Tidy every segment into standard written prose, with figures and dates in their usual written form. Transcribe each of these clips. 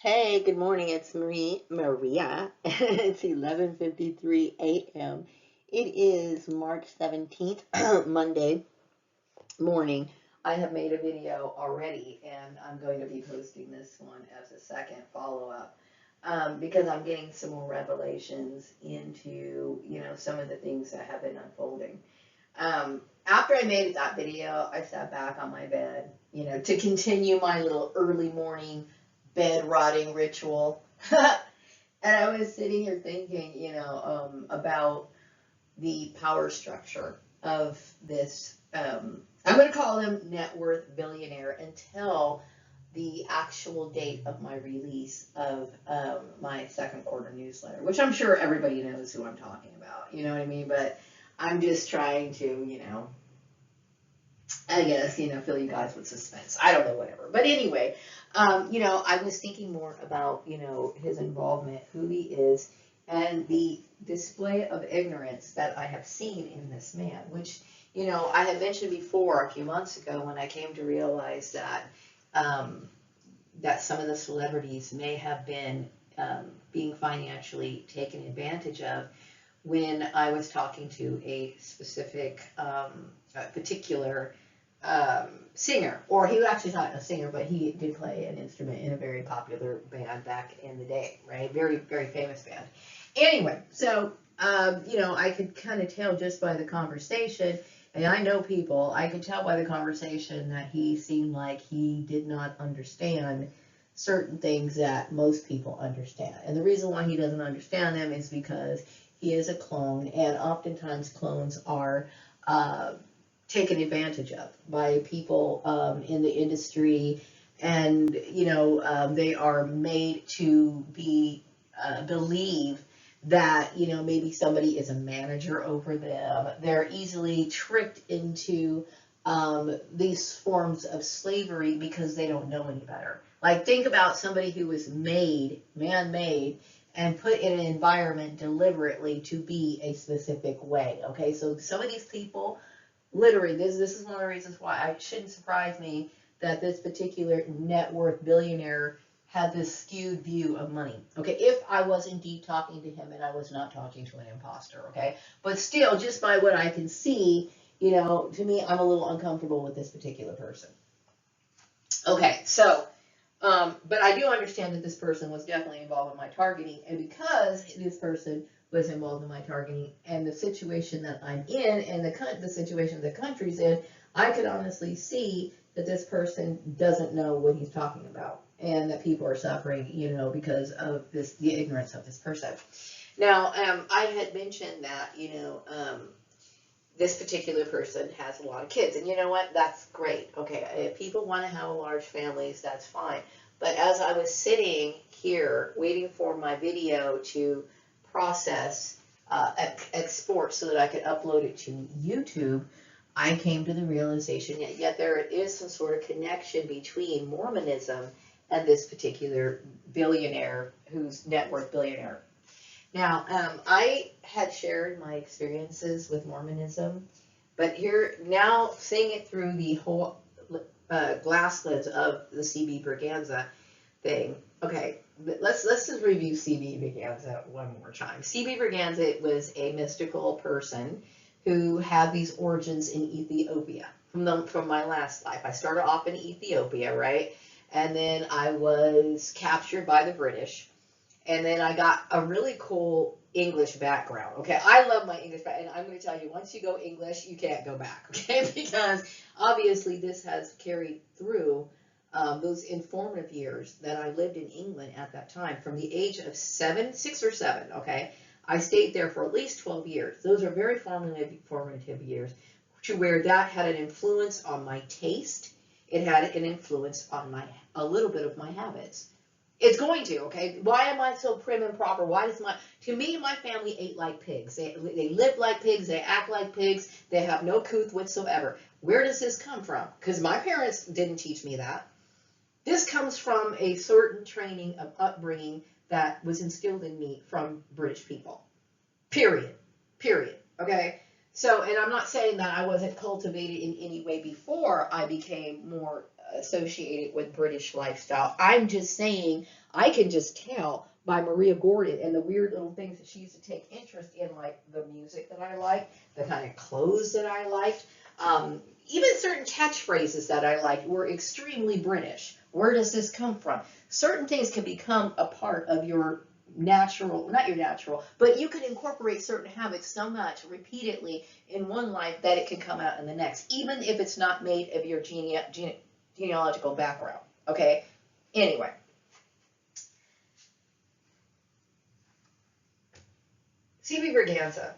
Hey, good morning. It's Maria. It's 11:53 a.m. It is March 17th, Monday morning. I have made a video already, and I'm going to be posting this one as a second follow-up because I'm getting some more revelations into, some of the things that have been unfolding. After I made that video, I sat back on my bed, to continue my little early morning bed rotting ritual. And I was sitting here thinking, about the power structure of this. I'm going to call him net worth billionaire until the actual date of my release of my second quarter newsletter, which I'm sure everybody knows who I'm talking about. You know what I mean? But I'm just trying to, I guess, fill you guys with suspense. I don't know, whatever. But anyway, I was thinking more about, his involvement, who he is, and the display of ignorance that I have seen in this man, which, I had mentioned before a few months ago when I came to realize that some of the celebrities may have been being financially taken advantage of when I was talking to a specific, particular singer, or he was actually not a singer, but he did play an instrument in a very popular band back in the day, right? Very, very famous band. Anyway, so, I could kind of tell just by the conversation, and I know people, I could tell by the conversation that he seemed like he did not understand certain things that most people understand. And the reason why he doesn't understand them is because he is a clone, and oftentimes clones are taken advantage of by people in the industry, and they are made to believe that maybe somebody is a manager over them. They're easily tricked into these forms of slavery because they don't know any better. Like, think about somebody who was man-made, and put in an environment deliberately to be a specific way. Okay, so some of these people, literally, this is one of the reasons why it shouldn't surprise me that this particular net worth billionaire had this skewed view of money. Okay, if I was indeed talking to him and I was not talking to an imposter. Okay, but still, just by what I can see, to me, I'm a little uncomfortable with this particular person. Okay, so, but I do understand that this person was definitely involved in my targeting, and because this person was involved in my targeting and the situation that I'm in and the situation the country's in, I could honestly see that this person doesn't know what he's talking about, and that people are suffering, because of the ignorance of this person. Now, I had mentioned that, this particular person has a lot of kids, and you know what? That's great. Okay, if people want to have large families, that's fine. But as I was sitting here waiting for my video to process, export so that I could upload it to YouTube, I came to the realization that yet there is some sort of connection between Mormonism and this particular billionaire who's net worth billionaire. Now, I had shared my experiences with Mormonism, but here now seeing it through the whole glass lens of the CB Braganza thing. Okay, let's just review CB Braganza one more time. CB Braganza was a mystical person who had these origins in Ethiopia from my last life. I started off in Ethiopia, right? And then I was captured by the British. And then I got a really cool English background. Okay, I love my English background, and I'm going to tell you, once you go English, you can't go back. Okay, because obviously this has carried through those informative years that I lived in England at that time, from the age of 6 or 7. Okay, I stayed there for at least 12 years. Those are very formative years, to where that had an influence on my taste. It had an influence on a little bit of my habits. It's going to, okay? Why am I so prim and proper? To me, my family ate like pigs. They lived like pigs. They act like pigs. They have no couth whatsoever. Where does this come from? Because my parents didn't teach me that. This comes from a certain training of upbringing that was instilled in me from British people. Period. Period. Okay? So, and I'm not saying that I wasn't cultivated in any way before I became more associated with British lifestyle. I'm just saying, I can just tell by Maria Gordon and the weird little things that she used to take interest in, like the music that I liked, the kind of clothes that I liked, even certain catchphrases that I liked were extremely British. Where does this come from? Certain things can become a part of your natural, not your natural, but you can incorporate certain habits so much repeatedly in one life that it can come out in the next, even if it's not made of your genealogical background. Okay? Anyway. C.B. Braganza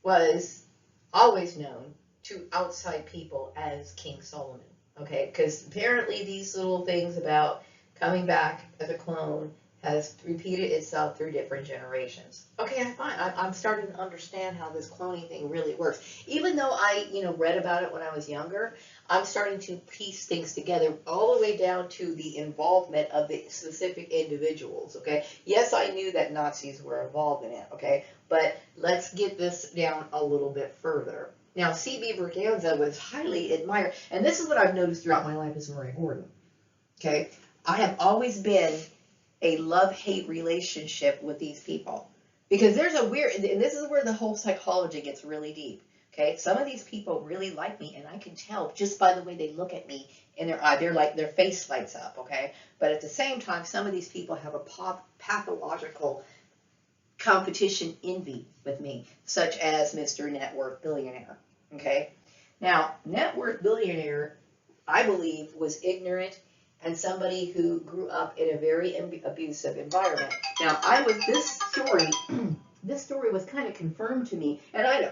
was always known to outside people as King Solomon. Okay? Because apparently these little things about coming back as a clone has repeated itself through different generations. Okay, I'm starting to understand how this cloning thing really works. Even though I, read about it when I was younger, I'm starting to piece things together all the way down to the involvement of the specific individuals, okay? Yes, I knew that Nazis were involved in it, okay? But let's get this down a little bit further. Now, C.B. Braganza was highly admired, and this is what I've noticed throughout my life as Maria Gordon, okay? I have always been a love-hate relationship with these people, because there's a weird, and this is where the whole psychology gets really deep. Okay, some of these people really like me, and I can tell just by the way they look at me in their eye. They're like, their face lights up. Okay, but at the same time, some of these people have a pathological competition envy with me, such as Mr. Net Worth Billionaire. Okay, now Net Worth Billionaire, I believe, was ignorant and somebody who grew up in a very abusive environment. Now, this story was kind of confirmed to me, and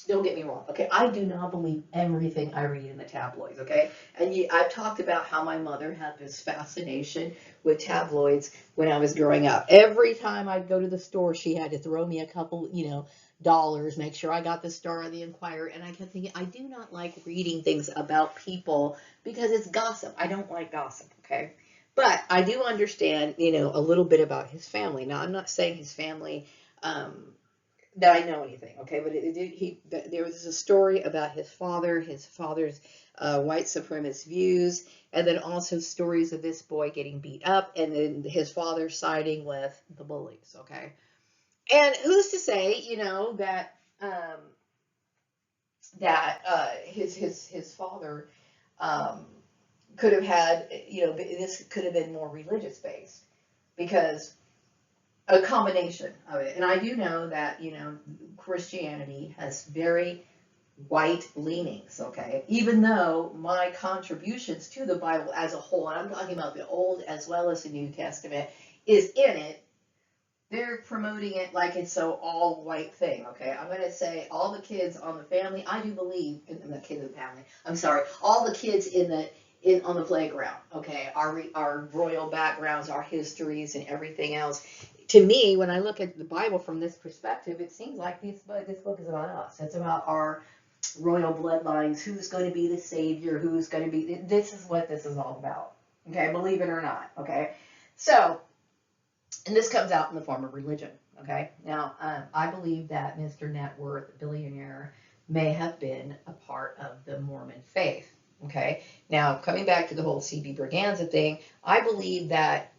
don't get me wrong, okay? I do not believe everything I read in the tabloids, okay? And I've talked about how my mother had this fascination with tabloids when I was growing up. Every time I'd go to the store, she had to throw me a couple, dollars, make sure I got the Star of the Inquirer, and I kept thinking, I do not like reading things about people because it's gossip. I don't like gossip, okay? But I do understand, a little bit about his family. Now, I'm not saying his family, that I know anything, okay? But there was a story about his father's white supremacist views, and then also stories of this boy getting beat up, and then his father siding with the bullies, okay? And who's to say, that his father could have had, this could have been more religious based, because a combination of it. And I do know that, Christianity has very white leanings, okay? Even though my contributions to the Bible as a whole, and I'm talking about the Old as well as the New Testament, is in it, they're promoting it like it's so all white thing, okay? I'm going to say all the kids on the family, I do believe in the kids in the family. I'm sorry, all the kids on the playground, okay? Our royal backgrounds, our histories, and everything else. To me, when I look at the Bible from this perspective, it seems like this book is about us. It's about our royal bloodlines, who's going to be the savior, who's going to be, this is what this is all about, okay? Believe it or not, okay? So, and this comes out in the form of religion, okay? Now, I believe that Mr. Net Worth Billionaire may have been a part of the Mormon faith, okay? Now, coming back to the whole C.B. Braganza thing, I believe that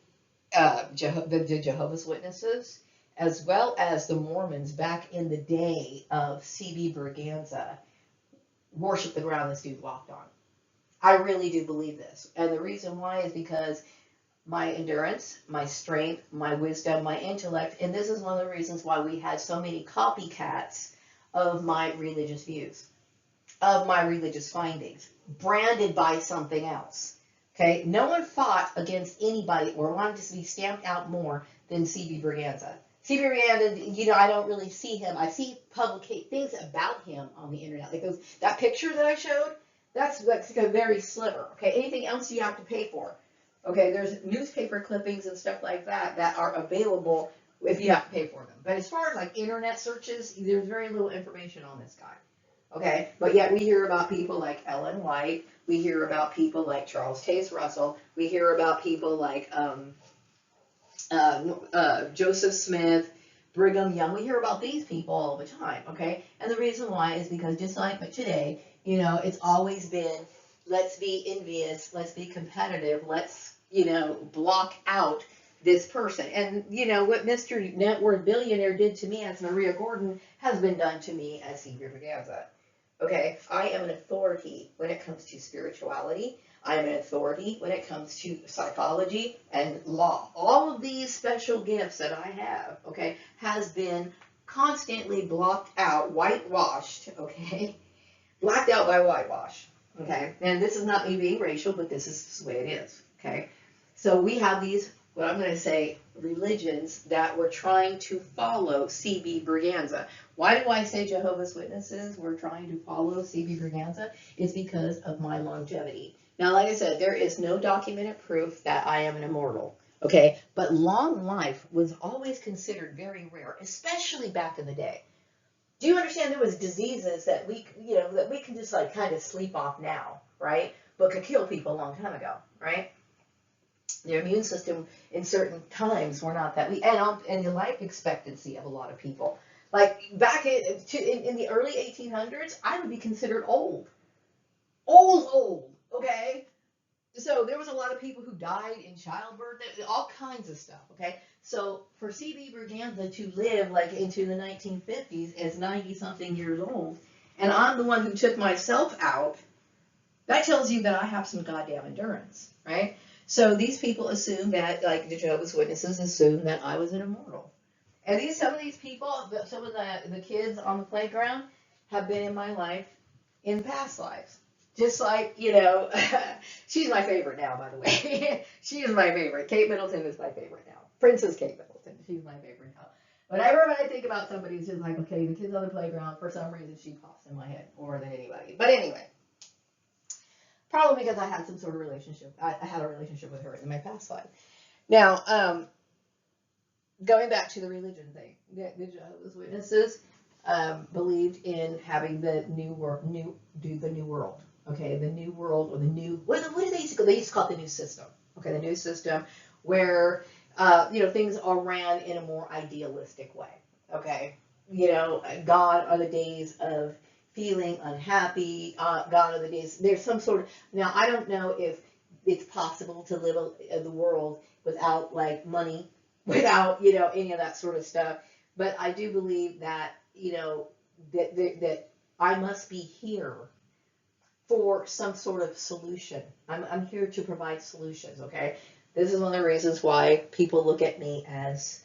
the Jehovah's Witnesses, as well as the Mormons back in the day of C.B. Braganza, worship the ground this dude walked on. I really do believe this. And the reason why is because my endurance, my strength, my wisdom, my intellect, and this is one of the reasons why we had so many copycats of my religious views, of my religious findings, branded by something else. Okay, no one fought against anybody or wanted to be stamped out more than C.B. Braganza. C.B. Braganza, I don't really see him. I see things about him on the internet. Like that picture that I showed, that's like a very sliver. Okay, anything else you have to pay for. Okay, there's newspaper clippings and stuff like that that are available if you have to pay for them. But as far as like internet searches, there's very little information on this guy. Okay, but yet we hear about people like Ellen White. We hear about people like Charles Taze Russell. We hear about people like Joseph Smith, Brigham Young. We hear about these people all the time, okay? And the reason why is because just like today, it's always been let's be envious, let's be competitive, let's, block out this person. And, what Mr. Net Worth Billionaire did to me as Maria Gordon has been done to me as C.B. Braganza. Okay, I am an authority when it comes to spirituality. I am an authority when it comes to psychology and law. All of these special gifts that I have, okay, has been constantly blocked out, whitewashed, okay, blacked out by whitewash, okay. And this is not me being racial, but this is the way it is, okay. So we have these, what I'm going to say, religions that were trying to follow C.B. Braganza. Why do I say Jehovah's Witnesses were trying to follow C.B. Braganza? It's because of my longevity. Now, like I said, there is no documented proof that I am an immortal, okay? But long life was always considered very rare, especially back in the day. Do you understand there was diseases that we can just like kind of sleep off now, right? But could kill people a long time ago, right? Their immune system in certain times were not that weak, and the life expectancy of a lot of people. Like back in the early 1800s, I would be considered old, okay? So there was a lot of people who died in childbirth, all kinds of stuff, okay? So for C.B. Braganza to live like into the 1950s as 90-something years old, and I'm the one who took myself out, that tells you that I have some goddamn endurance, right? So these people assume that, like the Jehovah's Witnesses assume that I was an immortal. And some of these people, some of the kids on the playground have been in my life in past lives. Just like, she's my favorite now, by the way. She is my favorite. Kate Middleton is my favorite now. Princess Kate Middleton. She's my favorite now. Whenever I think about somebody, it's just like, okay, the kids on the playground, for some reason, she pops in my head more than anybody. But anyway. Probably because I had some sort of relationship. I had a relationship with her in my past life. Now, going back to the religion thing, the Jehovah's Witnesses believed in having the new world. Okay, the new world, or the new, what do they used to call? They used to call it the new system. Okay, the new system where things are ran in a more idealistic way. Okay, God are the days of feeling unhappy, God of the days, there's some sort of, now I don't know if it's possible to live in the world without like money, without, any of that sort of stuff, but I do believe that, that I must be here for some sort of solution. I'm here to provide solutions, okay? This is one of the reasons why people look at me as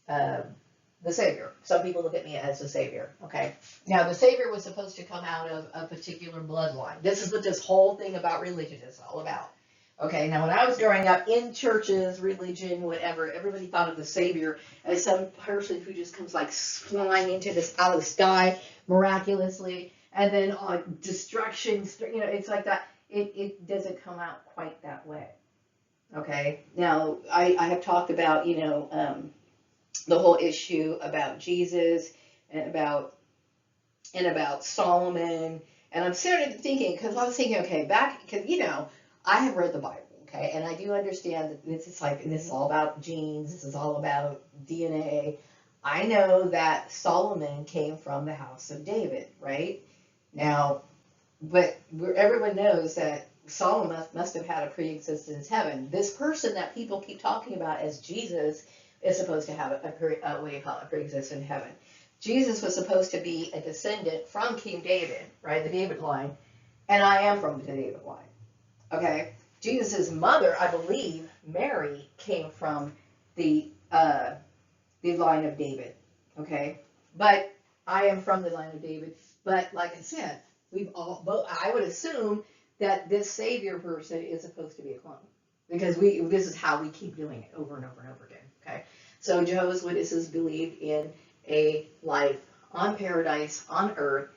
the Savior. Some people look at me as the Savior, okay? Now, the Savior was supposed to come out of a particular bloodline. This is what this whole thing about religion is all about, okay? Now, when I was growing up in churches, religion, whatever, everybody thought of the Savior as some person who just comes like flying into this out of the sky miraculously, and then destruction, it's like that. It doesn't come out quite that way, okay? Now, I have talked about, the whole issue about Jesus and about Solomon, and I'm sitting thinking, because I was thinking, okay, because I have read the Bible, okay, and I do understand that this is all about genes, this is all about DNA. I know that Solomon came from the house of David, right? Now, but everyone knows that Solomon must have had a pre-existence heaven. This person that people keep talking about as Jesus is supposed to have a pre-existent heaven. Jesus was supposed to be a descendant from King David, right, the David line, and I am from the David line, okay? Jesus' mother, I believe, Mary, came from the line of David, okay? But I am from the line of David, but like I said, I would assume that this Savior person is supposed to be a clone, because this is how we keep doing it over and over and over again, okay? So Jehovah's Witnesses believe in a life on paradise, on earth,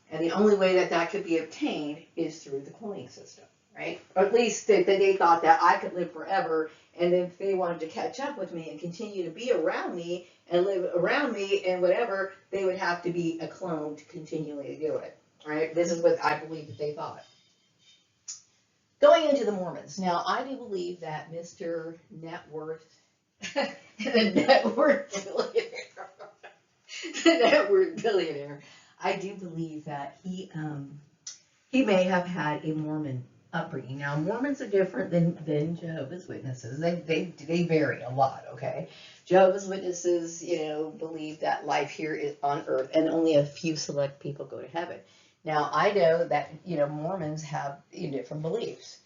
and the only way that could be obtained is through the cloning system, right? Or at least they thought that I could live forever, and if they wanted to catch up with me and continue to be around me and live around me and whatever, they would have to be a clone to continually do it, right? This is what I believe that they thought. Going into the Mormons. Now, I do believe that Mr. Net Worth, the Net Worth Billionaire, I do believe that he he may have had a Mormon upbringing. Now, Mormons are different than Jehovah's Witnesses. They vary a lot, okay? Jehovah's Witnesses, believe that life here is on earth and only a few select people go to heaven. Now, I know that, Mormons have different beliefs.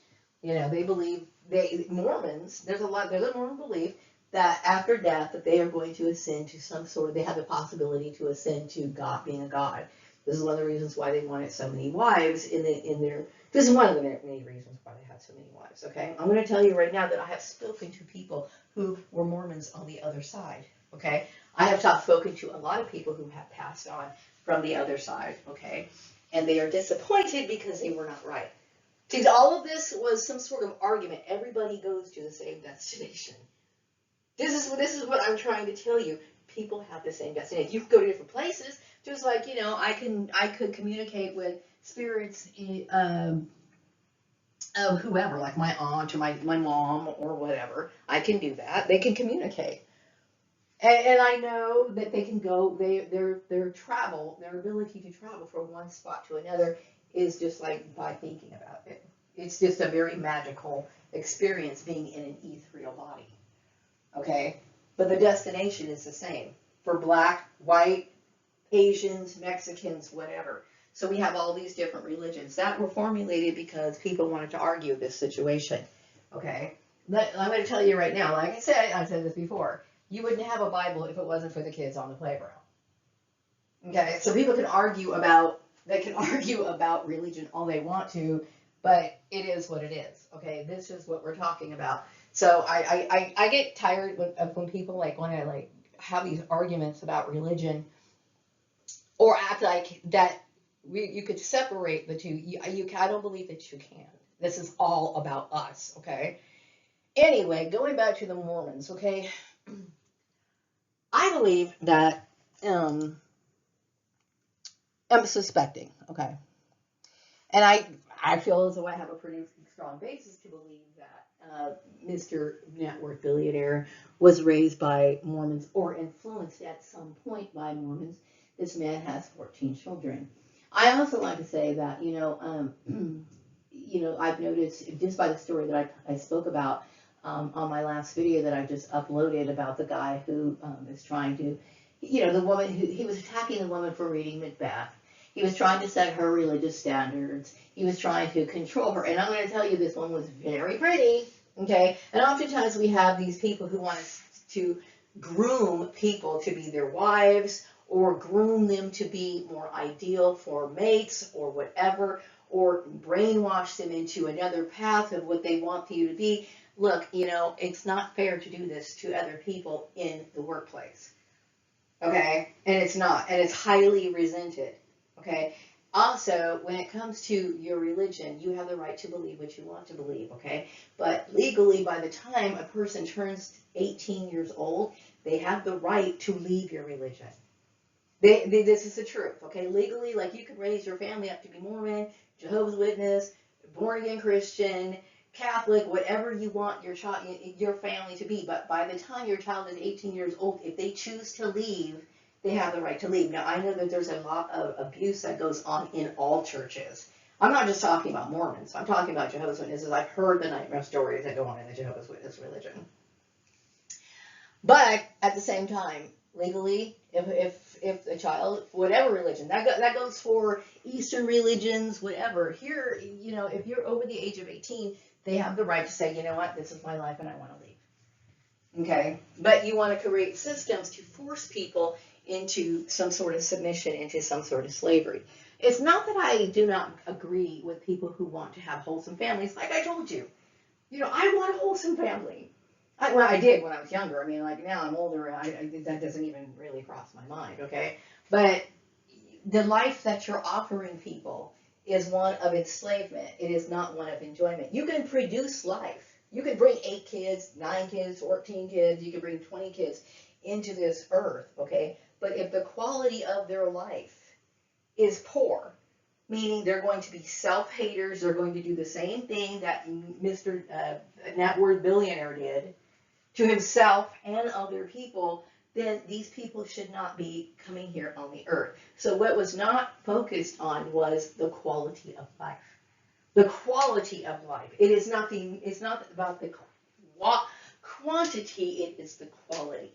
They believe, Mormons, there's a Mormon belief that after death, that they are going to ascend to some sort of, they have the possibility to ascend to God, being a God. This is one of the reasons why they wanted so many wives this is one of the many reasons why they had so many wives, okay? I'm going to tell you right now that I have spoken to people who were Mormons on the other side, okay? I have spoken to a lot of people who have passed on from the other side, okay? And they are disappointed because they were not right. See, all of this was some sort of argument. Everybody goes to the same destination. This is what I'm trying to tell you. People have the same destination. You can go to different places, just like, I could communicate with spirits of whoever, like my aunt or my mom or whatever. I can do that. They can communicate. And I know that they can go, their ability to travel from one spot to another is just like by thinking about it. It's just a very magical experience being in an ethereal body. Okay? But the destination is the same for black, white, Asians, Mexicans, whatever. So we have all these different religions that were formulated because people wanted to argue this situation. Okay? I'm going to tell you right now, like I said this before, you wouldn't have a Bible if it wasn't for the kids on the playground. Okay? So people can argue about religion all they want to, but it is what it is. Okay? This is what we're talking about. So I get tired when people want to have these arguments about religion or act like that you could separate the two. I don't believe that you can. This is all about us, okay? Anyway, going back to the Mormons, okay? I believe that I'm suspecting, okay? And I feel as though I have a pretty strong basis to believe that Mr. Net Worth Billionaire was raised by Mormons or influenced at some point by Mormons. This man has 14 children. I also like to say that, I've noticed just by the story that I spoke about on my last video that I just uploaded about the guy who is trying to, the woman he was attacking the woman for reading Macbeth. He was trying to set her religious standards. He was trying to control her. And I'm going to tell you, this one was very pretty, okay? And oftentimes we have these people who want to groom people to be their wives or groom them to be more ideal for mates or whatever, or brainwash them into another path of what they want you to be. Look, it's not fair to do this to other people in the workplace, okay? And it's not, and it's highly resented. Okay. Also, when it comes to your religion, you have the right to believe what you want to believe. Okay. But legally, by the time a person turns 18 years old, they have the right to leave your religion. This is the truth. Okay. Legally, you can raise your family up to be Mormon, Jehovah's Witness, born again Christian, Catholic, whatever you want your family to be. But by the time your child is 18 years old, if they choose to leave, they have the right to leave. Now, I know that there's a lot of abuse that goes on in all churches. I'm not just talking about Mormons. I'm talking about Jehovah's Witnesses. I've heard the nightmare stories that go on in the Jehovah's Witness religion. But at the same time, legally, if a child, whatever religion, that goes for Eastern religions, whatever. Here, if you're over the age of 18, they have the right to say, you know what, this is my life and I want to leave. Okay? But you want to create systems to force people into some sort of submission, into some sort of slavery. It's not that I do not agree with people who want to have wholesome families. Like I told you, I want a wholesome family. I did when I was younger. I mean, now I'm older, that doesn't even really cross my mind, okay? But the life that you're offering people is one of enslavement. It is not one of enjoyment. You can produce life. You can bring 8 kids, 9 kids, 14 kids. You can bring 20 kids into this earth, okay? But if the quality of their life is poor, meaning they're going to be self-haters, they're going to do the same thing that Mr. Net Worth Billionaire did to himself and other people, then these people should not be coming here on the earth. So what was not focused on was the quality of life. The quality of life. It's not about the quantity, it is the quality.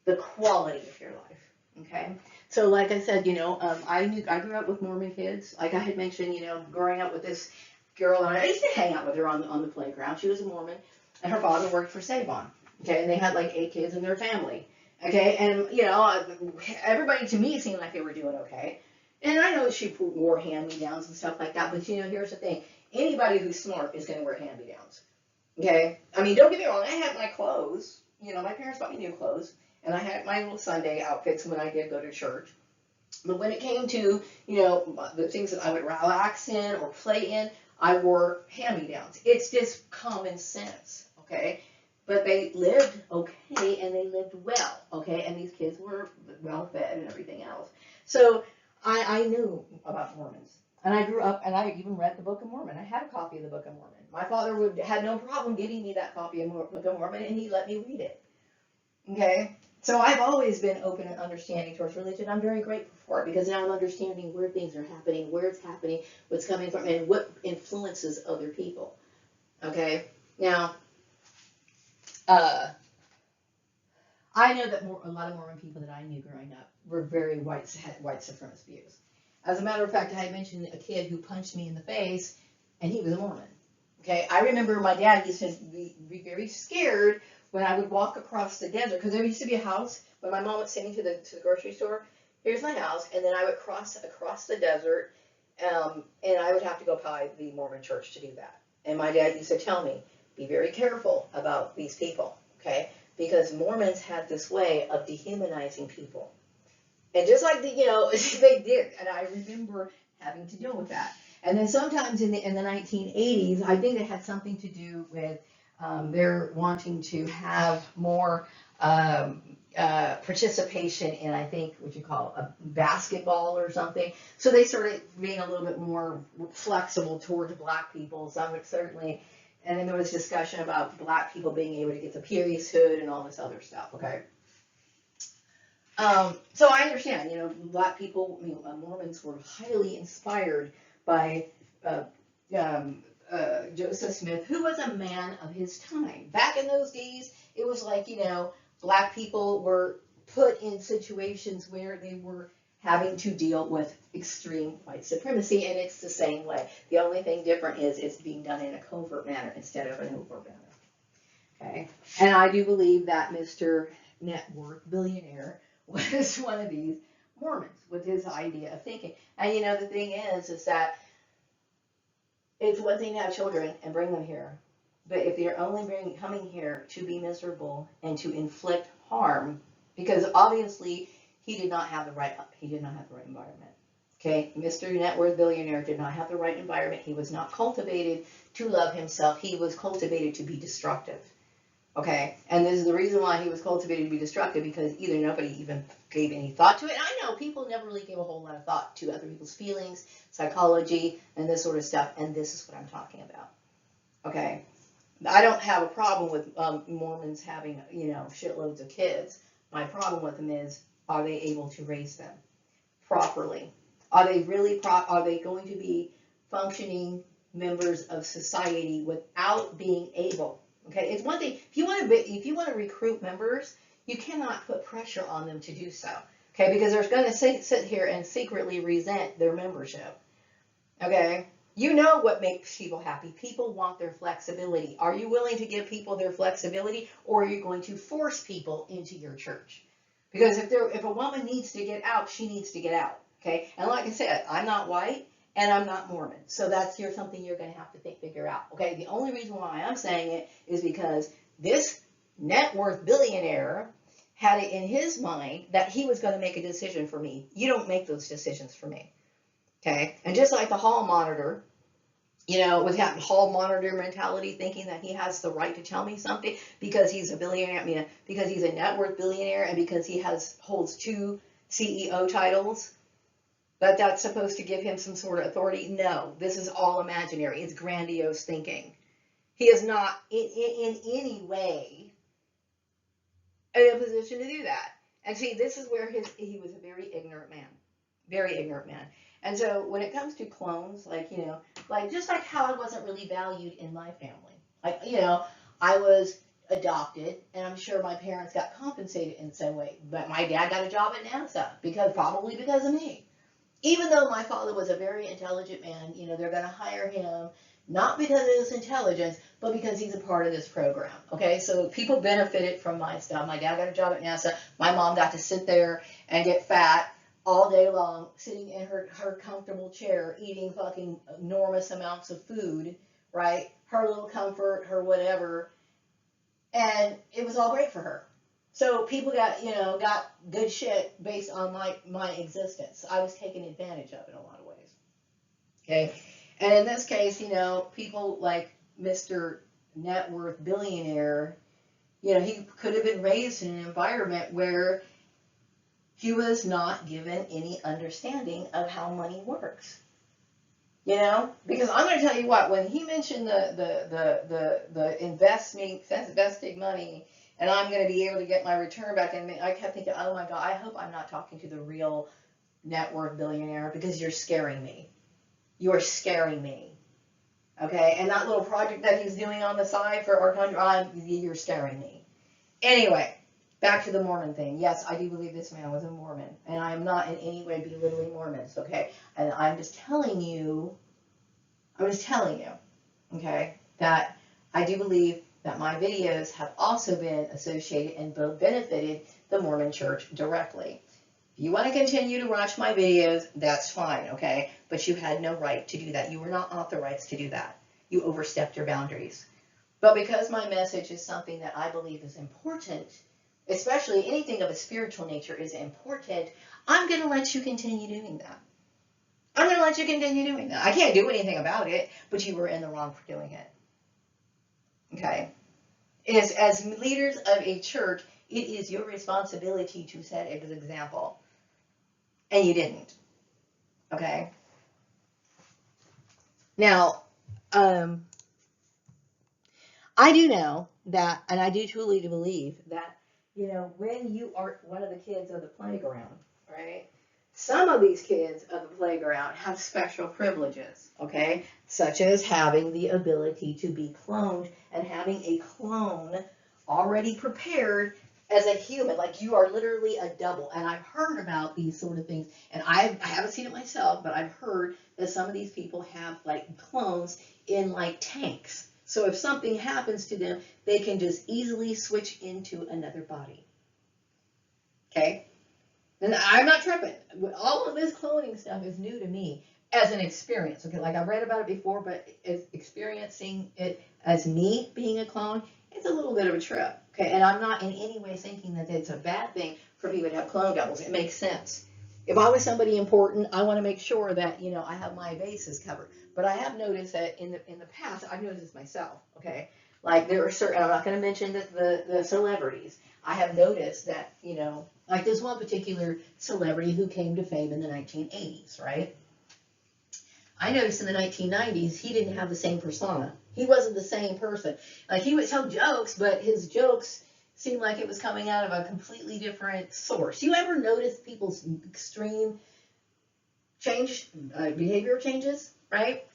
The quality of your life. Okay? So like I said, I grew up with Mormon kids. Like I had mentioned, growing up with this girl, and I used to hang out with her on the playground. She was a Mormon, and her father worked for Savon. Okay, and they had like 8 kids in their family. Okay, and everybody to me seemed like they were doing okay. And I know she wore hand-me-downs and stuff like that, but here's the thing: anybody who's smart is going to wear hand-me-downs. Okay, I mean, don't get me wrong. I had my clothes. My parents bought me new clothes, and I had my little Sunday outfits when I did go to church. But when it came to the things that I would relax in or play in, I wore hand-me-downs. It's just common sense. Okay. But they lived okay, and they lived well, okay? And these kids were well-fed and everything else. So I knew about Mormons. And I grew up, and I even read the Book of Mormon. I had a copy of the Book of Mormon. My father had no problem giving me that copy of the Book of Mormon, and he let me read it, okay? So I've always been open and understanding towards religion. I'm very grateful for it, because now I'm understanding where things are happening, where it's happening, what's coming from, and what influences other people, okay? Now, I know that a lot of Mormon people that I knew growing up were very white supremacist views. As a matter of fact, I had mentioned a kid who punched me in the face, and he was a Mormon. Okay, I remember my dad used to be very scared when I would walk across the desert, because there used to be a house when my mom would send me to the grocery store. Here's my house, and then I would cross the desert, and I would have to go by the Mormon church to do that. And my dad used to tell me, be very careful about these people, okay? Because Mormons had this way of dehumanizing people. And just like they did. And I remember having to deal with that. And then sometimes in the 1980s, I think it had something to do with their wanting to have more participation in, I think, what you call a basketball or something. So they started being a little bit more flexible towards black people. Some certainly. And then there was discussion about black people being able to get the priesthood and all this other stuff, okay? So I understand, black people, Mormons were highly inspired by Joseph Smith, who was a man of his time. Back in those days, it was like, black people were put in situations where they were having to deal with extreme white supremacy, and it's the same way. The only thing different is it's being done in a covert manner instead of an overt manner. Okay? And I do believe that Mr. Net Worth Billionaire was one of these Mormons with his idea of thinking. And the thing is that it's one thing to have children and bring them here, but if they're only coming here to be miserable and to inflict harm, because obviously he did not have the right environment. Okay, Mr. Net Worth Billionaire did not have the right environment. He was not cultivated to love himself. He was cultivated to be destructive. Okay, and this is the reason why he was cultivated to be destructive, because either nobody even gave any thought to it. And I know people never really give a whole lot of thought to other people's feelings, psychology, and this sort of stuff, and this is what I'm talking about. Okay, I don't have a problem with Mormons having, shitloads of kids. My problem with them is, are they able to raise them properly? Are they going to be functioning members of society without being able? Okay, it's one thing, if you want to recruit members, you cannot put pressure on them to do so. Okay, because they're going to sit here and secretly resent their membership. Okay, you know what makes people happy. People want their flexibility. Are you willing to give people their flexibility, or are you going to force people into your church? Because if a woman needs to get out, she needs to get out. Okay, and like I said, I'm not white and I'm not Mormon, so that's something you're going to have to figure out. Okay, the only reason why I'm saying it is because this net worth billionaire had it in his mind that he was going to make a decision for me. You don't make those decisions for me. Okay, and just like the hall monitor, with that hall monitor mentality, thinking that he has the right to tell me something because he's a billionaire, because he's a net worth billionaire, and because he holds 2 CEO titles, that's supposed to give him some sort of authority. No, this is all imaginary. It's grandiose thinking. He is not in any way in a position to do that. And see, this is where he was a very ignorant man. Very ignorant man. And so when it comes to clones, like, like just like how I wasn't really valued in my family. Like, I was adopted, and I'm sure my parents got compensated in some way. But my dad got a job at NASA probably because of me. Even though my father was a very intelligent man, they're going to hire him not because of his intelligence, but because he's a part of this program. Okay, so people benefited from my stuff. My dad got a job at NASA. My mom got to sit there and get fat all day long, sitting in her comfortable chair, eating fucking enormous amounts of food, right? Her little comfort, her whatever. And it was all great for her. So people got good shit based on my existence. I was taken advantage of in a lot of ways. Okay? And in this case, people like Mr. Net Worth Billionaire, he could have been raised in an environment where he was not given any understanding of how money works. Because I'm going to tell you what, when he mentioned the investing money, and I'm going to be able to get my return back, and I kept thinking, oh my God, I hope I'm not talking to the real net worth billionaire, because you're scaring me. You're scaring me. Okay? And that little project that he's doing on the side for our country, you're scaring me. Anyway, back to the Mormon thing. Yes, I do believe this man was a Mormon, and I am not in any way belittling Mormons, okay? And I'm just telling you, okay, that I do believe that my videos have also been associated and benefited the Mormon Church directly. If you want to continue to watch my videos, that's fine, okay? But you had no right to do that. You were not authorized to do that. You overstepped your boundaries. But because my message is something that I believe is important, especially anything of a spiritual nature is important, I'm going to let you continue doing that. I'm going to let you continue doing that. I can't do anything about it, but you were in the wrong for doing it. Okay? As leaders of a church, it is your responsibility to set an example. And you didn't. Okay? Now, I do know that, and I do truly believe that, when you are one of the kids of the playground, right? Some of these kids of the playground have special privileges, okay? Such as having the ability to be cloned and having a clone already prepared as a human. Like, you are literally a double. And I've heard about these sort of things. And I haven't seen it myself, but I've heard that some of these people have, like, clones in, like, tanks. So if something happens to them, they can just easily switch into another body. Okay? And I'm not tripping. All of this cloning stuff is new to me as an experience. Okay, like I read about it before, but as experiencing it as me being a clone, it's a little bit of a trip. Okay, and I'm not in any way thinking that it's a bad thing for people to have clone doubles. It makes sense. If I was somebody important, I want to make sure that I have my bases covered. But I have noticed that in the past, I've noticed this myself. Okay, like there are certain. I'm not going to mention the celebrities. I have noticed that like this one particular celebrity who came to fame in the 1980s, right? I noticed in the 1990s, he didn't have the same persona. He wasn't the same person. Like, he would tell jokes, but his jokes seemed like it was coming out of a completely different source. You ever notice people's extreme behavior changes, right?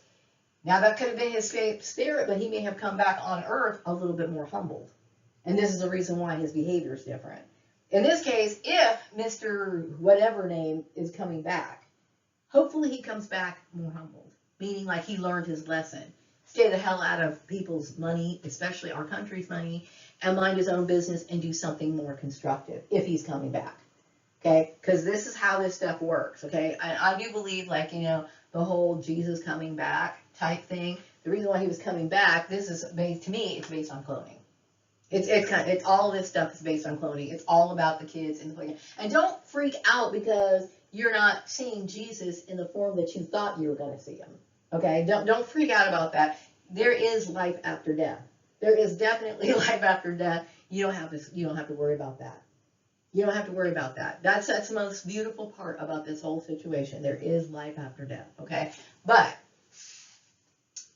Now, that could have been his spirit, but he may have come back on earth a little bit more humbled. And this is the reason why his behavior is different. In this case, if Mr. whatever name is coming back, hopefully he comes back more humbled, meaning like he learned his lesson. Stay the hell out of people's money, especially our country's money, and mind his own business and do something more constructive if he's coming back. Okay? Because this is how this stuff works. Okay? I do believe, like, the whole Jesus coming back type thing. The reason why he was coming back, this is based, to me, it's based on cloning. It's all of this stuff is based on cloning. It's all about the kids in the playground. And don't freak out because you're not seeing Jesus in the form that you thought you were going to see him. Okay? Don't freak out about that. There is life after death. There is definitely life after death. You don't have to worry about that. You don't have to worry about that. That's the most beautiful part about this whole situation. There is life after death. Okay? But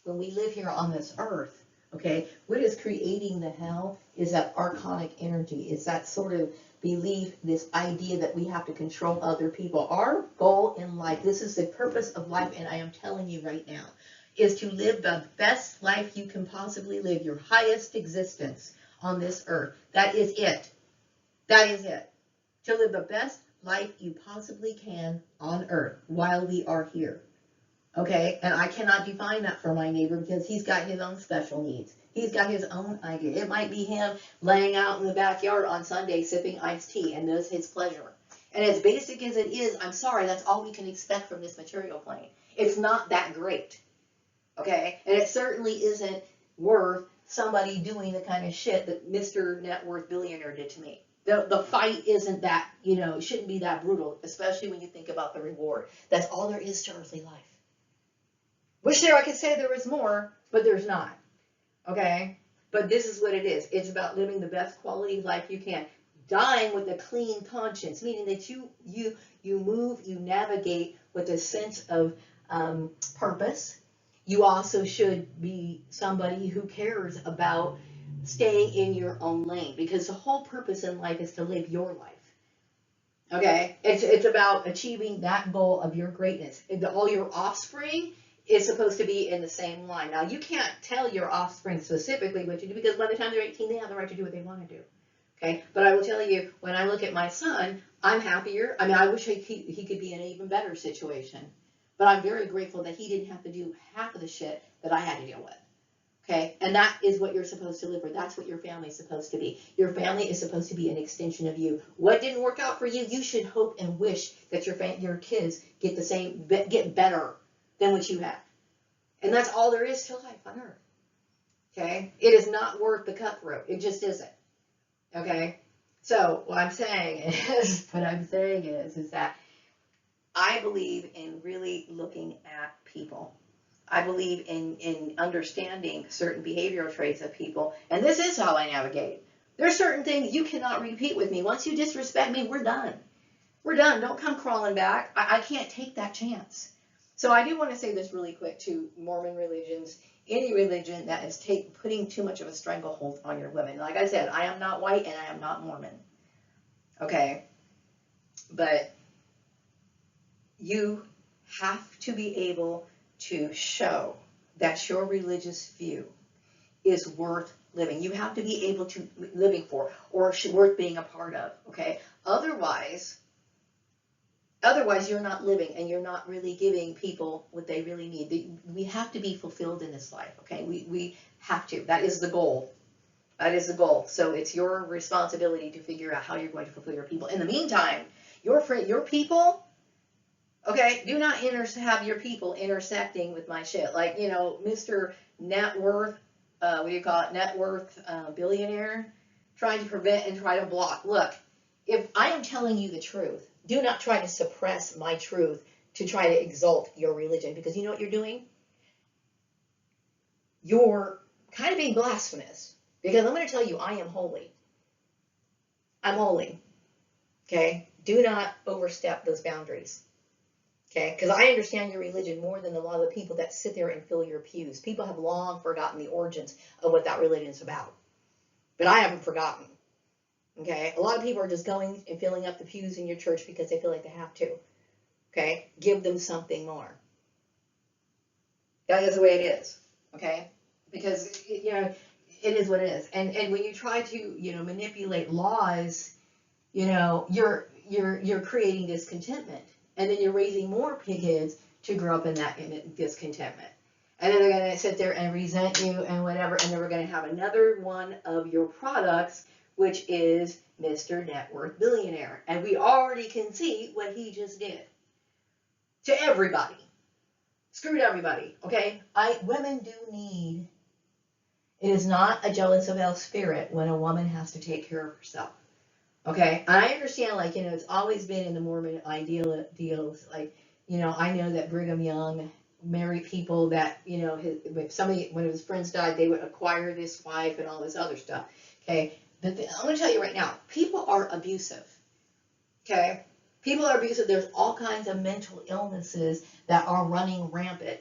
when we live here on this earth, Okay, what is creating the hell is that archonic energy, is that sort of belief, this idea that we have to control other people. Our goal in life, this is the purpose of life, and I am telling you right now, is to live the best life you can possibly live, your highest existence on this earth. That is it. That is it. To live the best life you possibly can on earth while we are here. Okay, and I cannot define that for my neighbor because he's got his own special needs. He's got his own idea. It might be him laying out in the backyard on Sunday sipping iced tea, and that's his pleasure. And as basic as it is, I'm sorry, that's all we can expect from this material plane. It's not that great. Okay, and it certainly isn't worth somebody doing the kind of shit that Mr. Net Worth Billionaire did to me. The fight isn't that, it shouldn't be that brutal, especially when you think about the reward. That's all there is to earthly life. Wish I could say there was more, but there's not. Okay? But this is what it is. It's about living the best quality life you can. Dying with a clean conscience, meaning that you move, you navigate with a sense of purpose. You also should be somebody who cares about staying in your own lane, because the whole purpose in life is to live your life. Okay? It's about achieving that goal of your greatness. All your offspring is supposed to be in the same line. Now, you can't tell your offspring specifically what to do, because by the time they're 18, they have the right to do what they want to do. Okay? But I will tell you, when I look at my son, I'm happier. I mean, I wish he could be in an even better situation. But I'm very grateful that he didn't have to do half of the shit that I had to deal with. Okay? And that is what you're supposed to live for. That's what your family is supposed to be. Your family is supposed to be an extension of you. What didn't work out for you, you should hope and wish that your kids get better than what you have. And that's all there is to life on earth. Okay? It is not worth the cutthroat. It just isn't. Okay? So what I'm saying is that I believe in really looking at people. I believe in understanding certain behavioral traits of people. And this is how I navigate. There are certain things you cannot repeat with me. Once you disrespect me, we're done. We're done. Don't come crawling back. I can't take that chance. So I do want to say this really quick to Mormon religions, any religion that is putting too much of a stranglehold on your women. Like I said, I am not white and I am not Mormon. Okay? But you have to be able to show that your religious view is worth living. You have to be able to living for, or worth being a part of. Okay? Otherwise, you're not living, and you're not really giving people what they really need. We have to be fulfilled in this life, okay? We have to. That is the goal. That is the goal. So it's your responsibility to figure out how you're going to fulfill your people. In the meantime, your people, okay, do not have your people intersecting with my shit. Like, Mr. Net Worth, Net Worth Billionaire, trying to prevent and try to block. Look, if I am telling you the truth, do not try to suppress my truth to try to exalt your religion, because you know what you're doing? You're kind of being blasphemous, because I'm going to tell you I am holy. I'm holy. Okay? Do not overstep those boundaries. Okay? Because I understand your religion more than a lot of the people that sit there and fill your pews. People have long forgotten the origins of what that religion is about. But I haven't forgotten. Okay? A lot of people are just going and filling up the pews in your church because they feel like they have to. Okay? Give them something more. That is the way it is. Okay? Because, it is what it is. And when you try to, manipulate laws, you're creating discontentment. And then you're raising more pigheads to grow up in discontentment. And then they're going to sit there and resent you and whatever. And then we're going to have another one of your products, which is Mr. Net Worth Billionaire. And we already can see what he just did to everybody. Screwed everybody, okay? Women do need, it is not a jealous of El spirit when a woman has to take care of herself, okay? And I understand, it's always been in the Mormon ideals, I know that Brigham Young married people that, when his friends died, they would acquire this wife and all this other stuff, okay? But I'm going to tell you right now, people are abusive, okay? People are abusive. There's all kinds of mental illnesses that are running rampant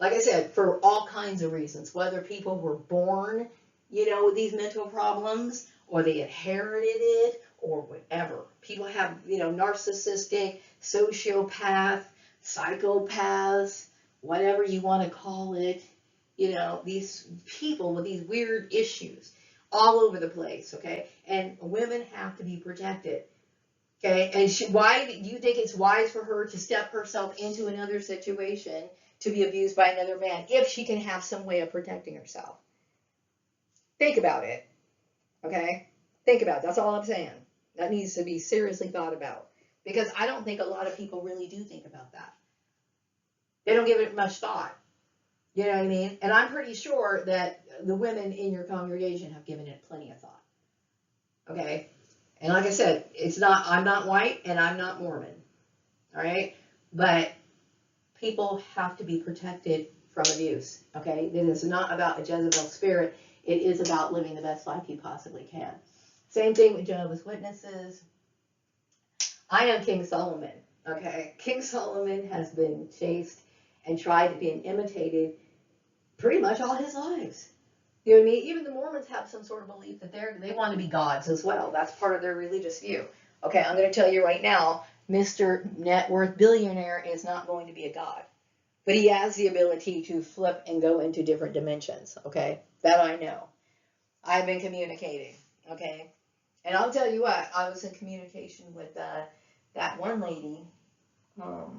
Like I said, for all kinds of reasons, whether people were born, with these mental problems, or they inherited it, or whatever. People have, narcissistic, sociopath, psychopaths, whatever you want to call it, these people with these weird issues all over the place, okay? And women have to be protected, okay? And why do you think it's wise for her to step herself into another situation to be abused by another man if she can have some way of protecting herself? Think about it, okay? Think about it. That's all I'm saying. That needs to be seriously thought about, because I don't think a lot of people really do think about that. They don't give it much thought. You know what I mean? And I'm pretty sure that the women in your congregation have given it plenty of thought. Okay? And like I said, I'm not white and I'm not Mormon. All right? But people have to be protected from abuse. Okay? It is not about a Jezebel spirit. It is about living the best life you possibly can. Same thing with Jehovah's Witnesses. I am King Solomon. Okay? King Solomon has been chased and tried to be imitated pretty much all his lives. You know what I mean? Even the Mormons have some sort of belief that they want to be gods as well. That's part of their religious view. Okay, I'm going to tell you right now, Mr. Net Worth Billionaire is not going to be a god. But he has the ability to flip and go into different dimensions. Okay, that I know. I've been communicating. Okay, and I'll tell you what, I was in communication with that one lady. What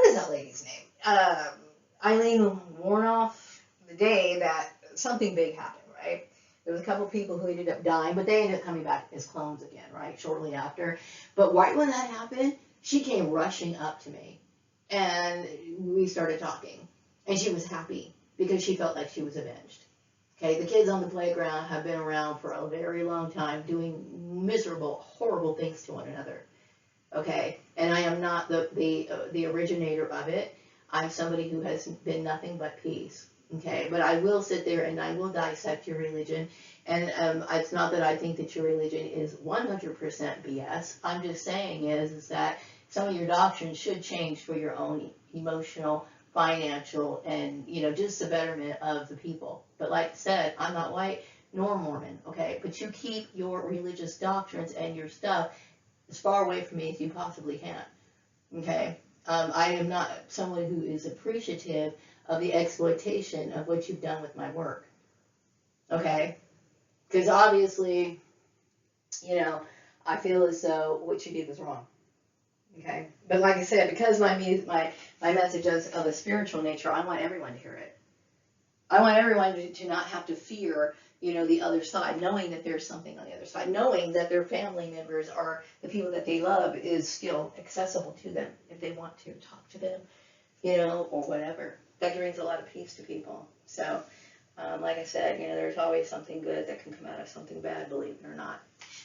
is that lady's name? Eileen Warnoff, the day that something big happened, right? There was a couple of people who ended up dying, but they ended up coming back as clones again, right? Shortly after. But right when that happened, she came rushing up to me, and we started talking. And she was happy because she felt like she was avenged. Okay, the kids on the playground have been around for a very long time doing miserable, horrible things to one another. Okay, and I am not the originator of it. I'm somebody who has been nothing but peace. Okay, but I will sit there and I will dissect your religion. And it's not that I think that your religion is 100% BS. I'm just saying is that some of your doctrines should change for your own emotional, financial, and just the betterment of the people. But like I said, I'm not white nor Mormon. Okay, but you keep your religious doctrines and your stuff as far away from me as you possibly can. Okay. I am not someone who is appreciative of the exploitation of what you've done with my work. Okay? Because obviously, I feel as though what you did was wrong. Okay? But like I said, because my message is of a spiritual nature, I want everyone to hear it. I want everyone to not have to fear, the other side, knowing that there's something on the other side, knowing that their family members are the people that they love is still accessible to them if they want to talk to them, or whatever. That brings a lot of peace to people. So, like I said, there's always something good that can come out of something bad, believe it or not.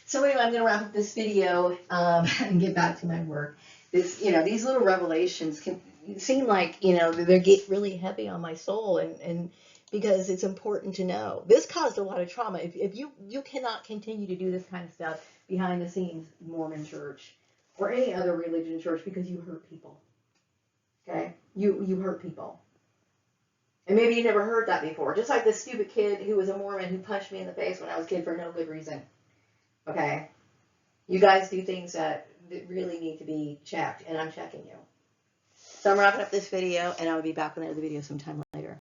So anyway, I'm going to wrap up this video and get back to my work. These little revelations can seem like, they get really heavy on my soul, and because it's important to know. This caused a lot of trauma. If you cannot continue to do this kind of stuff behind the scenes, Mormon church or any other religion church, because you hurt people. Okay? You hurt people. And maybe you never heard that before. Just like this stupid kid who was a Mormon who punched me in the face when I was a kid for no good reason. Okay? You guys do things that really need to be checked, and I'm checking you. So I'm wrapping up this video, and I will be back with another video sometime later.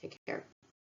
Take care.